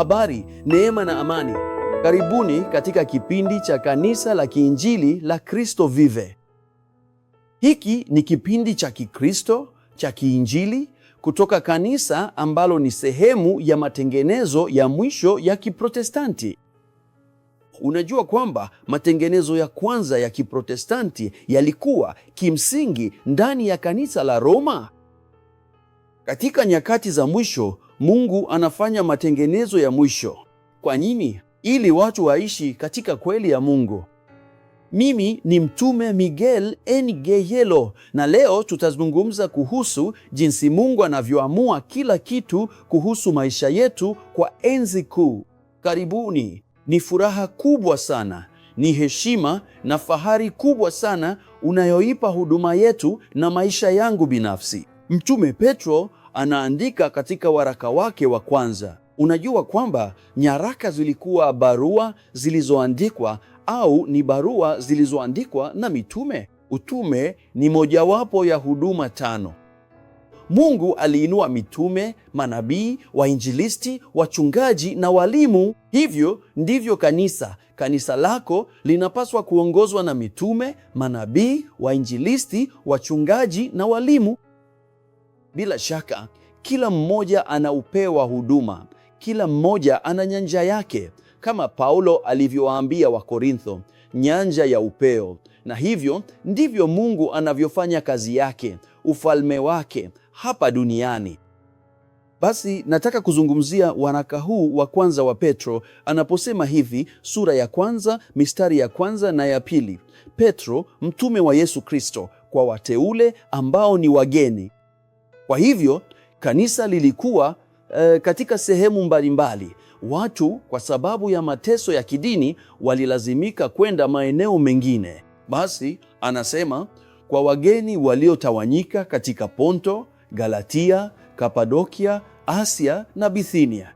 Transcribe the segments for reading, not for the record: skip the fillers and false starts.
Habari, neema na amani. Karibuni katika kipindi cha Kanisa la Kiinjili la Kristo Vive. Hiki ni kipindi cha Kikristo, cha Kiinjili, kutoka kanisa ambalo ni sehemu ya matengenezo ya mwisho ya Kiprotestanti. Unajua kwamba matengenezo ya kwanza ya Kiprotestanti yalikuwa kimsingi ndani ya kanisa la Roma? Katika nyakati za mwisho, Mungu anafanya matengenezo ya mwisho. Kwa nini? Ili watu waishi katika kweli ya Mungu. Mimi ni Mtume Miguel Ngeyelo, na leo tutazungumza kuhusu jinsi Mungu anavyoamua kila kitu kuhusu maisha yetu kwa enzi kuu. Karibuni. Ni furaha kubwa sana, ni heshima na fahari kubwa sana unayoipa huduma yetu na maisha yangu binafsi. Mtume Petro anaandika katika waraka wake wa kwanza. Unajua kwamba nyaraka zilikuwa barua zilizoandikwa au ni barua zilizoandikwa na mitume. Utume ni mojawapo ya huduma 5. Mungu aliinua mitume, manabii, wainjilisti, wachungaji na walimu. Hivyo ndivyo kanisa lako linapaswa kuongozwa na mitume, manabii, wainjilisti, wachungaji na walimu. Bila shaka, kila mmoja anaupewa huduma. Kila mmoja ana nyanja yake, kama Paulo alivyowaambia Wakorintho, nyanja ya upeo. Na hivyo ndivyo Mungu anavyofanya kazi yake, ufalme wake hapa duniani. Basi nataka kuzungumzia waraka huu wa kwanza wa Petro anaposema hivi, sura ya 1 mistari ya 1 na ya 2. Petro, mtume wa Yesu Kristo, kwa wateule ambao ni wageni. Kwa hivyo kanisa lilikuwa katika sehemu mbalimbali. Watu kwa sababu ya mateso ya kidini walilazimika kwenda maeneo mengine. Basi anasema kwa wageni waliotawanyika katika Ponto, Galatia, Kapadokia, Asia na Bithinia.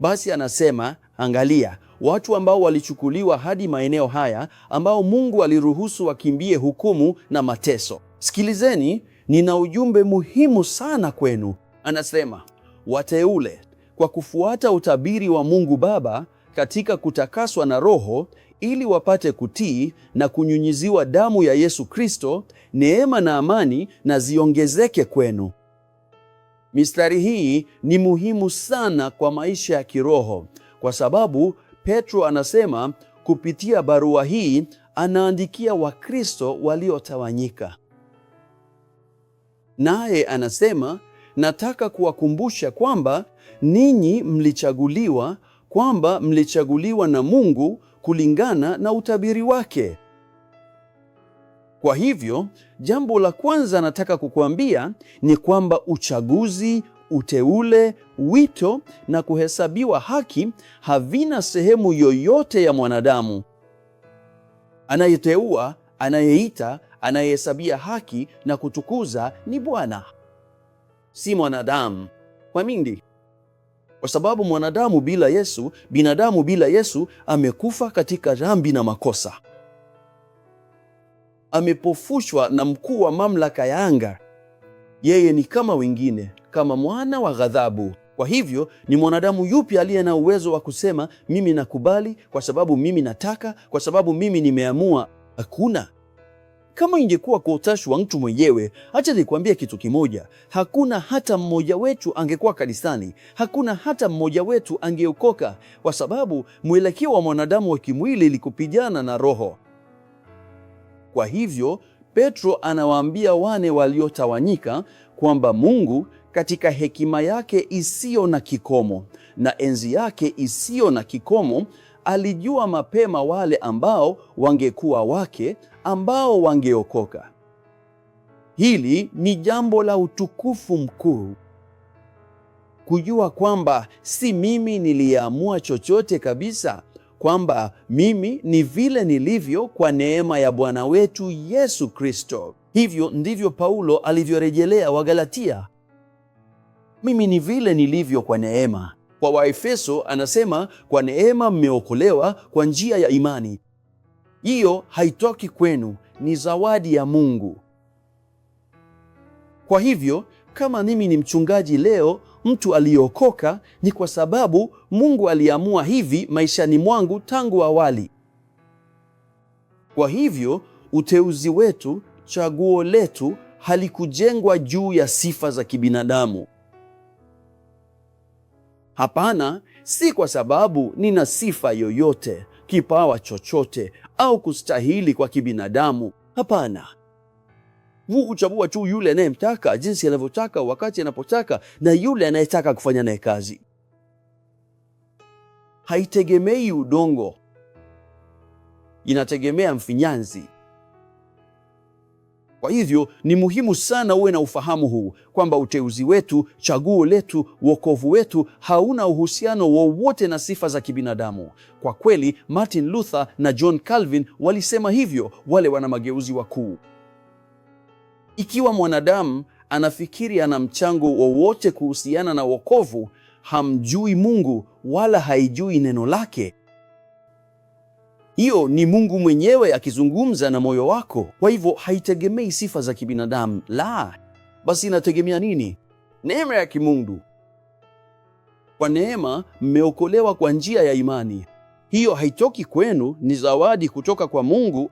Basi anasema, angalia, watu ambao walichukuliwa hadi maeneo haya, ambao Mungu aliruhusu wakimbie hukumu na mateso. Sikilizeni, nina ujumbe muhimu sana kwenu. Anasema, wateule, kwa kufuata utabiri wa Mungu Baba katika kutakaswa na Roho, ili wapate kutii na kunyunyiziwa damu ya Yesu Kristo, neema na amani na ziongezeke kwenu. Mistari hii ni muhimu sana kwa maisha ya kiroho, kwa sababu Petro anasema kupitia barua hii anaandikia Wakristo waliotawanyika. Naye anasema, nataka kuwakumbusha kwamba ninyi mlichaguliwa na Mungu kulingana na utabiri wake. Kwa hivyo, jambo la kwanza nataka kukuambia ni kwamba uchaguzi, uteule, wito na kuhesabiwa haki havina sehemu yoyote ya mwanadamu. Anayeteua, anayeita, anayehesabia haki na kutukuza ni Bwana, si mwanadamu. Kwa nini? Kwa sababu binadamu bila Yesu amekufa katika dhambi na makosa. Amepofushwa na mkuu wa mamlaka ya anga. Yeye ni kama wengine, kama mwana wa ghadhabu. Kwa hivyo ni mwanadamu yupi aliye na uwezo wa kusema mimi nakubali kwa sababu mimi nataka, kwa sababu mimi nimeamua? Hakuna. Kama ingekuwa kwa utashi wa mtu mwenyewe, acha nikwambie kitu kimoja, hakuna hata mmoja wetu angekuwa kanisani, hakuna hata mmoja wetu angeokoka, kwa sababu mwelekeo wa mwanadamu wa kimwili ni kupigana na roho. Kwa hivyo Petro anawaambia wane waliotawanyika kwamba Mungu katika hekima yake isiyo na kikomo na enzi yake isiyo na kikomo alijua mapema wale ambao wangekuwa wake, ambao wangeokoka. Hili ni jambo la utukufu mkuu, kujua kwamba si mimi niliamua chochote kabisa, kwamba mimi ni vile nilivyo kwa neema ya Bwana wetu Yesu Kristo. Hivyo ndivyo Paulo alivyorejelea Wagalatia. Mimi ni vile nilivyo kwa neema. Kwa Waefeso anasema kwa neema mmeokolewa kwa njia ya imani. Hiyo haitoki kwenu, ni zawadi ya Mungu. Kwa hivyo kama mimi ni mchungaji leo, mtu aliokoka ni kwa sababu Mungu aliamua hivi maishani mwangu tangu awali. Kwa hivyo uteuzi wetu, chaguo letu halikujengwa juu ya sifa za kibinadamu. Hapana, si kwa sababu nina sifa yoyote, kipawa chochote au kustahili kwa kibinadamu. Hapana. Mungu huchagua tu yule anayemtaka, jinsi anavyotaka, wakati anapotaka, na yule anayetaka kufanya naye kazi. Haitegemei udongo, inategemea mfinyanzi. Kwa hivyo ni muhimu sana uwe na ufahamu huu kwamba uteuzi wetu, chaguo letu, wokovu wetu hauna uhusiano wowote na sifa za kibinadamu. Kwa kweli Martin Luther na John Calvin walisema hivyo, wale wana mageuzi wakuu. Ikiwa mwanadamu anafikiri ana mchango wowote kuhusiana na wokovu, hamjui Mungu wala haijui neno lake. Hiyo ni Mungu mwenyewe akizungumza na moyo wako. Kwa hivyo haitegemei sifa za kibinadamu. La, basi inategemea nini? Neema ya kimungu. Kwa neema mmeokolewa kwa njia ya imani. Hiyo haitoki kwenu, ni zawadi kutoka kwa Mungu.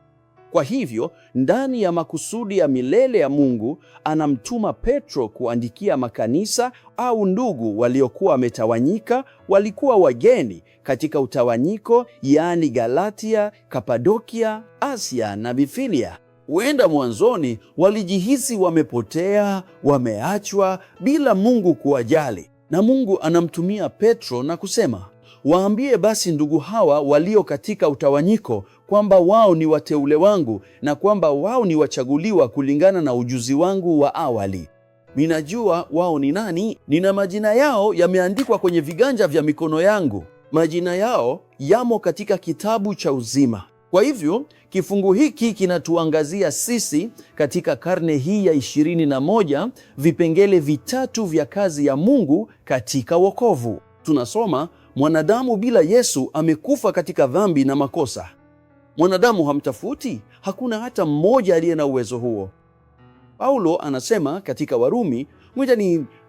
Kwa hivyo ndani ya makusudi ya milele ya Mungu anamtuma Petro kuandikia makanisa au ndugu waliokuwa wametawanyika, walikuwa wageni katika utawanyiko, yaani Galatia, Kapadokia, Asia na Bithinia. Huenda mwanzoni walijihisi wamepotea, wameachwa bila Mungu kuwajali. Na Mungu anamtumia Petro na kusema, waambie basi ndugu hawa walio katika utawanyiko kwamba wao ni wateule wangu na kwamba wao ni wachaguliwa kulingana na ujuzi wangu wa awali. Ninajua wao ni nani, nina majina yao yameandikwa kwenye viganja vya mikono yangu. Majina yao yamo katika kitabu cha uzima. Kwa hivyo kifungu hiki kinatuangazia sisi katika karne hii ya 21 vipengele vitatu vya kazi ya Mungu katika wokovu. Tunasoma, mwanadamu bila Yesu amekufa katika dhambi na makosa. Mwanadamu hamtafuti, hakuna hata mmoja aliye na uwezo huo. Paulo anasema katika Warumi,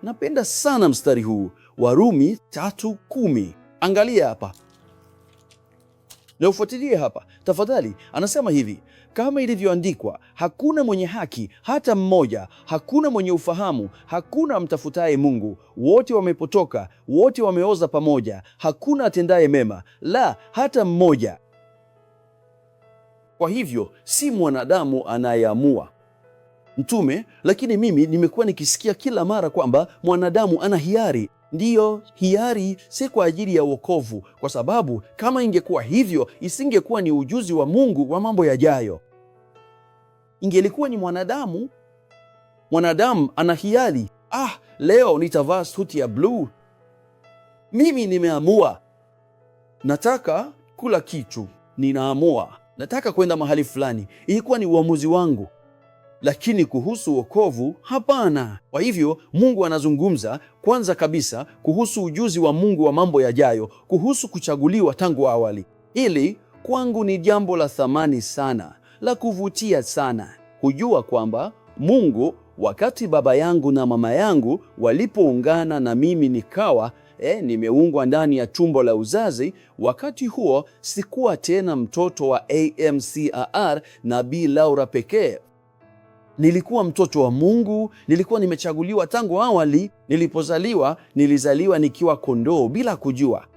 napenda sana mstari huu, Warumi 3:10. Angalia hapa na ufuatilie hapa tafadhali. Anasema hivi, kama ilivyoandikwa, hakuna mwenye haki hata mmoja, hakuna mwenye ufahamu, hakuna mtafutaye Mungu. Wote wamepotoka, wote wameoza pamoja, hakuna atendaye mema, la hata mmoja. Kwa hivyo si mwanadamu anayeamua. Mtume, lakini mimi nimekuwa nikisikia kila mara kwamba mwanadamu ana hiari. Ndiyo, hiari si kwa ajili ya wokovu, kwa sababu kama ingekuwa hivyo, isingekuwa ni ujuzi wa Mungu wa mambo yajayo. Ingelikuwa ni mwanadamu. Mwanadamu ana hiari. Leo nitavaa suti ya bluu. Mimi nimeamua. Nataka kula kitu. Ninaamua. Nataka kwenda mahali fulani. Ilikuwa ni uamuzi wangu. Lakini kuhusu wokovu, hapana. Kwa hivyo Mungu anazungumza kwanza kabisa kuhusu ujuzi wa Mungu wa mambo yajayo, kuhusu kuchaguliwa tangu awali. Hili kwangu ni jambo la thamani sana, la kuvutia sana. Hujua kwamba Mungu, wakati baba yangu na mama yangu walipoungana na mimi nikawa nimeungwa ndani ya tumbo la uzazi, wakati huo sikuwa tena mtoto wa AMCAR na Bi Laura pekee. Nilikuwa mtoto wa Mungu, nilikuwa nimechaguliwa tangu awali. Nilipozaliwa, nilizaliwa nikiwa kondoo bila kujua.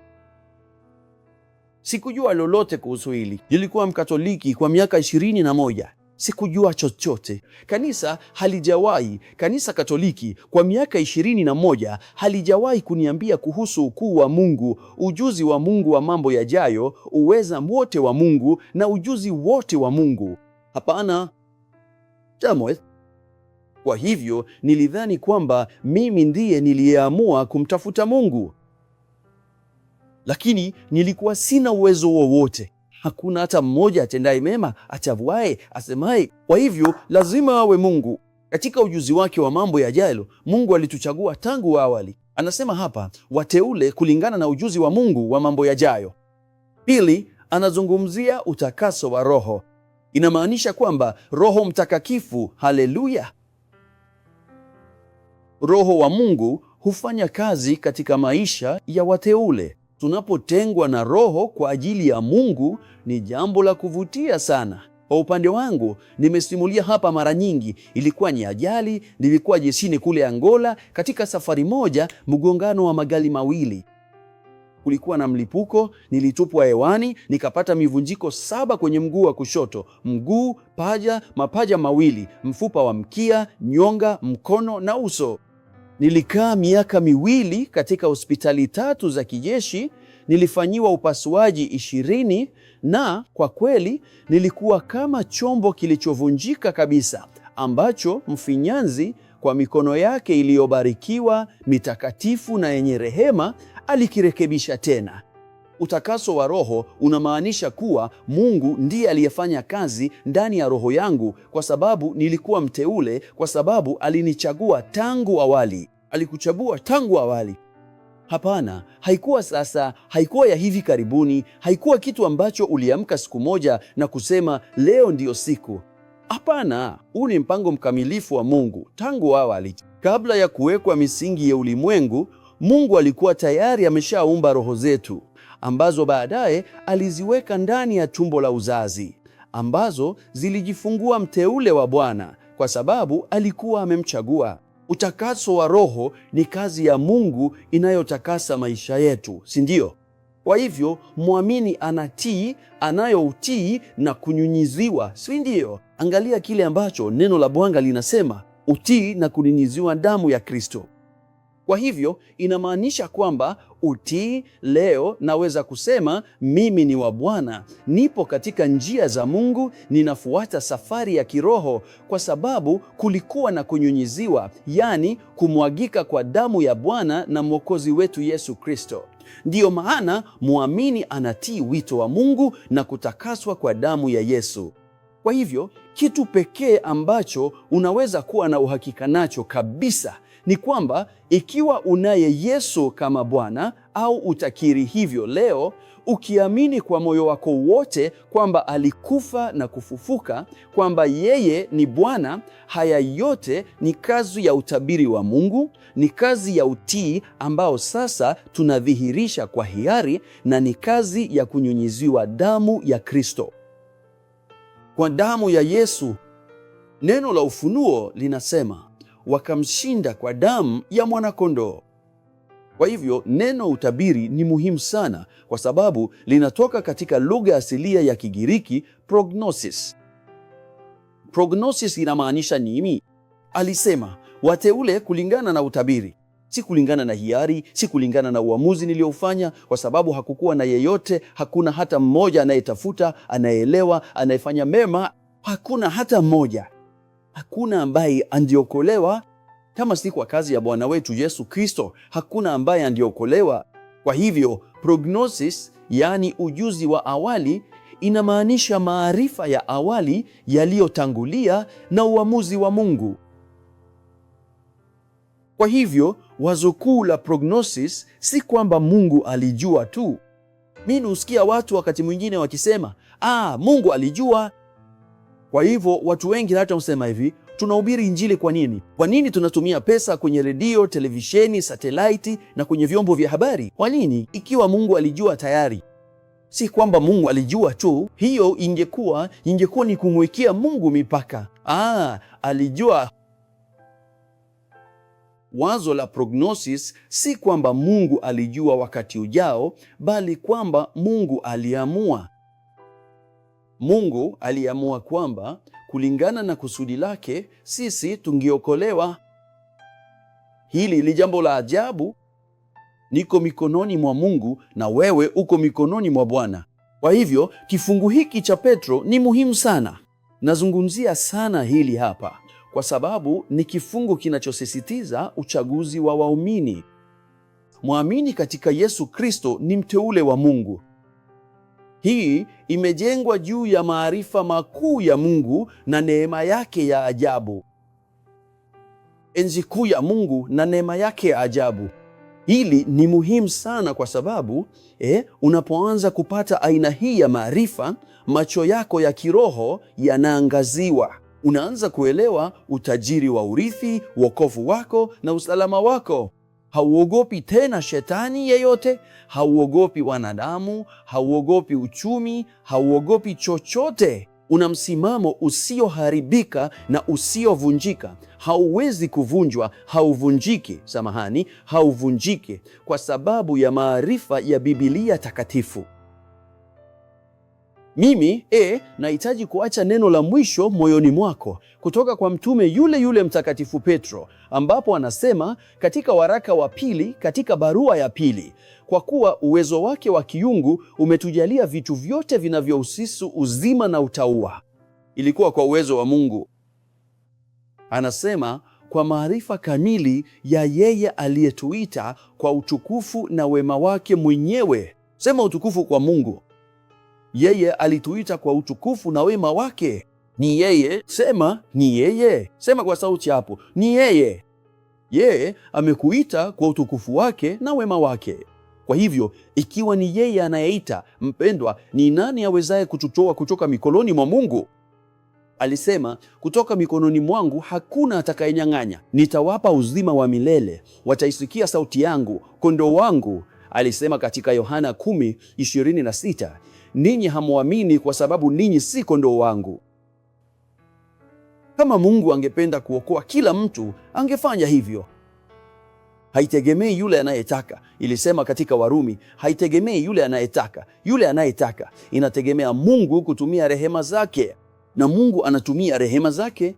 Sikujua lolote kuhusu hili. Nilikuwa Mkatoliki kwa miaka 21. Sikujua chochote. Kanisa Katoliki kwa miaka 21 halijawahi kuniambia kuhusu ukuu wa Mungu, ujuzi wa Mungu wa mambo yajayo, uweza wote wa Mungu na ujuzi wote wa Mungu. Hapana. Kwa hivyo nilidhani kwamba mimi ndiye niliyeamua kumtafuta Mungu. Lakini nilikuwa sina uwezo wowote. Hakuna hata mmoja atendaye mema, achavuaye, asemaye. Kwa hivyo lazima awe Mungu. Katika ujuzi wake wa mambo yajayo, Mungu alituchagua tangu awali. Anasema hapa, wateule kulingana na ujuzi wa Mungu wa mambo yajayo. Pili, anazungumzia utakaso wa Roho. Inamaanisha kwamba Roho Mtakatifu, haleluya, Roho wa Mungu hufanya kazi katika maisha ya wateule. Tunapotengwa na Roho kwa ajili ya Mungu ni jambo la kuvutia sana. Kwa upande wangu, nimesimulia hapa mara nyingi, ilikuwa ni ajali, nilikuwa jeshini kule Angola, katika safari moja, mgongano wa magari mawili. Kulikuwa na mlipuko, nilitupwa hewani, nikapata mivunjiko 7 kwenye mguu wa kushoto, mguu, mapaja mawili, mfupa wa mkia, nyonga, mkono na uso. Nilikaa miaka 2 katika hospitali 3 za kijeshi, nilifanyiwa upasuaji 20 na kwa kweli nilikuwa kama chombo kilichovunjika kabisa, ambacho mfinyanzi kwa mikono yake iliyobarikiwa, mitakatifu na yenye rehema alikirekebisha tena. Utakaso wa roho unamaanisha kuwa Mungu ndiye aliyefanya kazi ndani ya roho yangu, kwa sababu nilikuwa mteule, kwa sababu alinichagua tangu awali. Alikuchagua tangu awali. Hapana, haikuwa ya hivi karibuni, haikuwa kitu ambacho uliamka siku moja na kusema leo ndiyo siku. Hapana, huu ni mpango mkamilifu wa Mungu tangu awali. Kabla ya kuwekwa misingi ya ulimwengu, Mungu alikuwa tayari ameshaumba roho zetu, ambazo baadaye aliziweka ndani ya tumbo la uzazi, ambazo zilijifungua mteule wa Bwana kwa sababu alikuwa amemchagua. Utakaso wa roho ni kazi ya Mungu inayotakasa maisha yetu, si ndio? Kwa hivyo muamini anatii, anayoutii na kunyunyiziwa, si ndio? Angalia kile ambacho neno la Bwana linasema, utii na kunyunyiziwa damu ya Kristo. Kwa hivyo inamaanisha kwamba utii, leo naweza kusema mimi ni wa Bwana, nipo katika njia za Mungu, ninafuata safari ya kiroho kwa sababu kulikuwa na kunyunyiziwa, yani kumwagika kwa damu ya Bwana na Mwokozi wetu Yesu Kristo. Ndiyo maana muamini anatii wito wa Mungu na kutakaswa kwa damu ya Yesu. Kwa hivyo kitu pekee ambacho unaweza kuwa na uhakika nacho kabisa ni kwamba ikiwa unaye Yesu kama Bwana, au utakiri hivyo leo, ukiamini kwa moyo wako wote kwamba alikufa na kufufuka, kwamba yeye ni Bwana, haya yote ni kazi ya utabiri wa Mungu, ni kazi ya utii ambao sasa tunadhihirisha kwa hiari, na ni kazi ya kunyunyiziwa damu ya Kristo. Kwa damu ya Yesu, neno la Ufunuo linasema wakamshinda kwa damu ya mwanakondoo. Kwa hivyo neno utabiri ni muhimu sana kwa sababu linatoka katika lugha asilia ya Kigiriki prognosis. Prognosis inamaanisha nini? Alisema wateule kulingana na utabiri, si kulingana na hiari, si kulingana na uamuzi niliofanya, kwa sababu hakukuwa na yeyote, hakuna hata mmoja anayetafuta, anayeelewa, anayefanya mema, hakuna hata mmoja. Hakuna ambaye andiokolewa kama si kwa kazi ya Bwana wetu Yesu Kristo. Hakuna ambaye andiokolewa. Kwa hivyo prognosis, yani ujuzi wa awali, inamaanisha maarifa ya awali yaliyotangulia na uamuzi wa Mungu. Kwa hivyo wazo kuu la prognosis si kwamba Mungu alijua tu. Mimi husikia watu wakati mwingine wakisema, Mungu alijua. Kwa hivyo watu wengi hata husema hivi, tunahubiri Injili kwa nini? Kwa nini tunatumia pesa kwenye redio, televisheni, satelaiti na kwenye vyombo vya habari? Kwa nini? Ikiwa Mungu alijua tayari. Si kwamba Mungu alijua tu, hiyo ingekuwa ni kumwekea Mungu mipaka. Alijua. Wazo la prognosis si kwamba Mungu alijua wakati ujao, bali kwamba Mungu aliamua. Mungu aliamua kwamba kulingana na kusudi lake sisi tungeokolewa. Hili ni jambo la ajabu. Niko mikononi mwa Mungu na wewe uko mikononi mwa Bwana. Kwa hivyo kifungu hiki cha Petro ni muhimu sana. Nazungumzia sana hili hapa kwa sababu ni kifungu kinachosisitiza uchaguzi wa waumini. Muamini katika Yesu Kristo ni mteule wa Mungu. Hii imejengwa juu ya maarifa makuu ya Mungu na neema yake ya ajabu. Enzi kuu ya Mungu na neema yake ya ajabu. Hili ni muhimu sana kwa sababu unapoanza kupata aina hii ya maarifa, macho yako ya kiroho yanaangaziwa. Unaanza kuelewa utajiri wa urithi, wokovu wako na usalama wako. Hauogopi tena shetani yeyote, hauogopi wanadamu, hauogopi uchumi, hauogopi chochote. Una msimamo usioharibika na usiovunjika. Hauwezi kuvunjwa, hauvunjiki kwa sababu ya maarifa ya Biblia takatifu. Mimi nahitaji kuacha neno la mwisho moyoni mwako kutoka kwa mtume yule Mtakatifu Petro, ambapo anasema katika waraka wa pili, katika barua ya pili, kwa kuwa uwezo wake wa kiungu umetujalia vitu vyote vinavyohusu uzima na utauwa. Ilikuwa kwa uwezo wa Mungu. Anasema kwa maarifa kamili ya yeye aliyetuita kwa utukufu na wema wake mwenyewe. Sema utukufu kwa Mungu. Yeye alituita kwa utukufu na wema wake. Ni yeye. Sema ni yeye. Sema kwa sauti hapo, ni yeye. Yeye amekuita kwa utukufu wake na wema wake. Kwa hivyo, ikiwa ni yeye anayeita, mpendwa, ni nani awezaye kututoa kutoka mikononi mwa Mungu? Alisema, kutoka mikononi mwangu hakuna atakayenyang'anya. Nitawapa uzima wa milele, wataisikia sauti yangu, kondoo wangu. Alisema katika Yohana 10:26, ninyi hamwamini kwa sababu ninyi si kondoo wangu. Kama Mungu angependa kuokoa kila mtu, angefanya hivyo. Haitegemei yule anayetaka. Ilisema katika Warumi, haitegemei yule anayetaka. Inategemea Mungu kutumia rehema zake. Na Mungu anatumia rehema zake.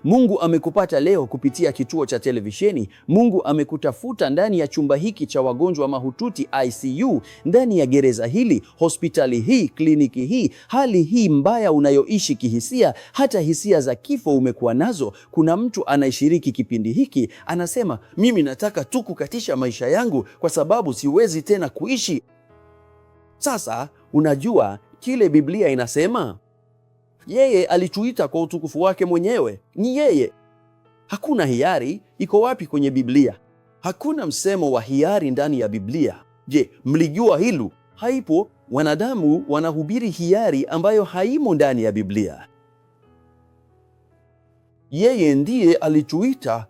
Mungu amekupata leo kupitia kituo cha televisheni. Mungu amekutafuta ndani ya chumba hiki cha wagonjwa mahututi ICU, ndani ya gereza hili, hospitali hii, kliniki hii, hali hii mbaya unayoishi kihisia, hata hisia za kifo umekuwa nazo. Kuna mtu anayeshiriki kipindi hiki, anasema, mimi nataka tu kukatisha maisha yangu kwa sababu siwezi tena kuishi. Sasa unajua kile Biblia inasema? Yeye alituita kwa utukufu wake mwenyewe. Ni yeye. Hakuna hiari. Iko wapi kwenye Biblia? Hakuna msemo wa hiari ndani ya Biblia. Je, mlijua hilo? Haipo. Wanadamu wanahubiri hiari ambayo haimo ndani ya Biblia. Yeye ndiye alituita.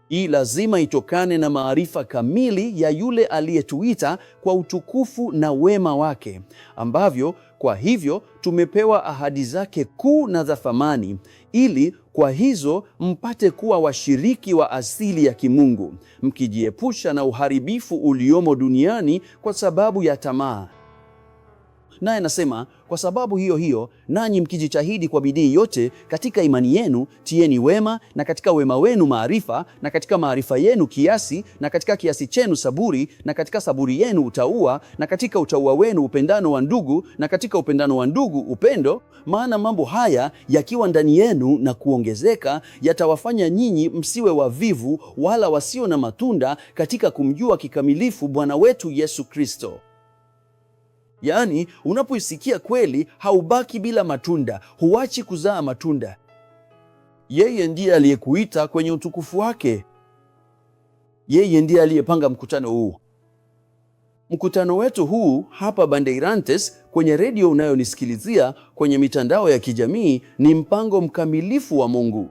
Hii lazima itokane na maarifa kamili ya yule aliyetuita kwa utukufu na wema wake, ambavyo kwa hivyo tumepewa ahadi zake kuu na za thamani, ili kwa hizo mpate kuwa washiriki wa asili ya kimungu, mkijiepusha na uharibifu uliomo duniani kwa sababu ya tamaa. Naye anasema, kwa sababu hiyo, nanyi mkijitahidi kwa bidii yote katika imani yenu, tieni wema, na katika wema wenu maarifa, na katika maarifa yenu kiasi, na katika kiasi chenu saburi, na katika saburi yenu utauwa, na katika utauwa wenu upendano wa ndugu, na katika upendano wa ndugu upendo. Maana mambo haya yakiwa ndani yenu na kuongezeka, yatawafanya nyinyi msiwe wavivu wala wasio na matunda katika kumjua kikamilifu Bwana wetu Yesu Kristo. Yaani, unapoisikia kweli, haubaki bila matunda, huachi kuzaa matunda. Yeye ndiye aliyekuita kwenye utukufu wake. Yeye ndiye aliyepanga mkutano huu. Mkutano wetu huu hapa Bandeirantes, kwenye redio unayonisikilizia, kwenye mitandao ya kijamii, ni mpango mkamilifu wa Mungu.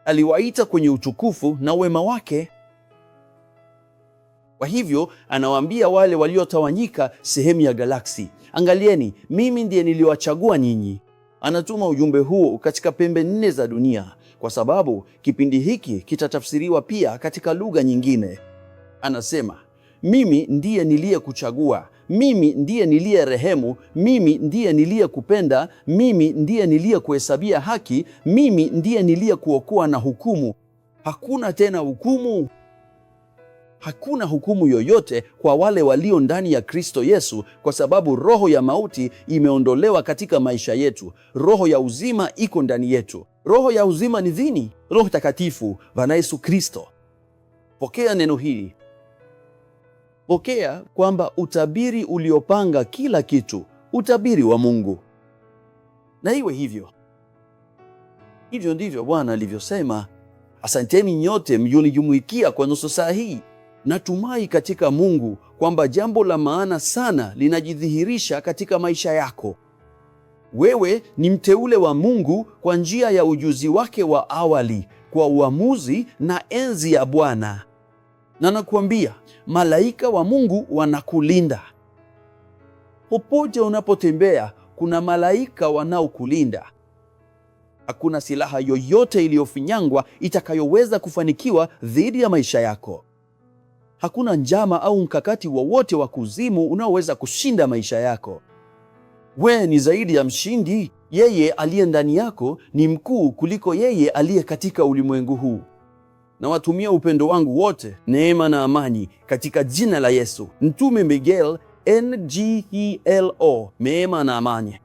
Aliwaita kwenye utukufu na wema wake. Kwa hivyo anawaambia wale waliotawanyika sehemu ya galaksi, angalieni, mimi ndiye niliwachagua nyinyi. Anatuma ujumbe huo katika pembe 4 za dunia, kwa sababu kipindi hiki kitatafsiriwa pia katika lugha nyingine. Anasema, mimi ndiye niliyekuchagua, mimi ndiye niliyerehemu, mimi ndiye niliyekupenda, mimi ndiye niliyekuhesabia haki, mimi ndiye niliyekuokoa na hukumu. Hakuna tena hukumu. Hakuna hukumu yoyote kwa wale walio ndani ya Kristo Yesu, kwa sababu roho ya mauti imeondolewa katika maisha yetu. Roho ya uzima iko ndani yetu. Roho ya uzima ni nini? Roho Takatifu, Bwana Yesu Kristo. Pokea neno hili. Pokea kwamba utabiri uliopanga kila kitu, utabiri wa Mungu. Na iwe hivyo. Hivyo ndivyo Bwana alivyosema. Asanteni nyote mlionijumuikia kwa nusu saa hii. Natumai katika Mungu kwamba jambo la maana sana linajidhihirisha katika maisha yako. Wewe ni mteule wa Mungu kwa njia ya ujuzi wake wa awali kwa uamuzi na enzi ya Bwana. Na nakuambia, malaika wa Mungu wanakulinda. Popote unapotembea, kuna malaika wanaokulinda. Hakuna silaha yoyote iliyofinyangwa itakayoweza kufanikiwa dhidi ya maisha yako. Hakuna njama au mkakati wowote wa kuzimu unaoweza kushinda maisha yako. We ni zaidi ya mshindi. Yeye aliye ndani yako ni mkuu kuliko yeye aliye katika ulimwengu huu. Na watumia upendo wangu wote, neema na amani katika jina la Yesu. Mtume Miguel, NGELO, neema na amani.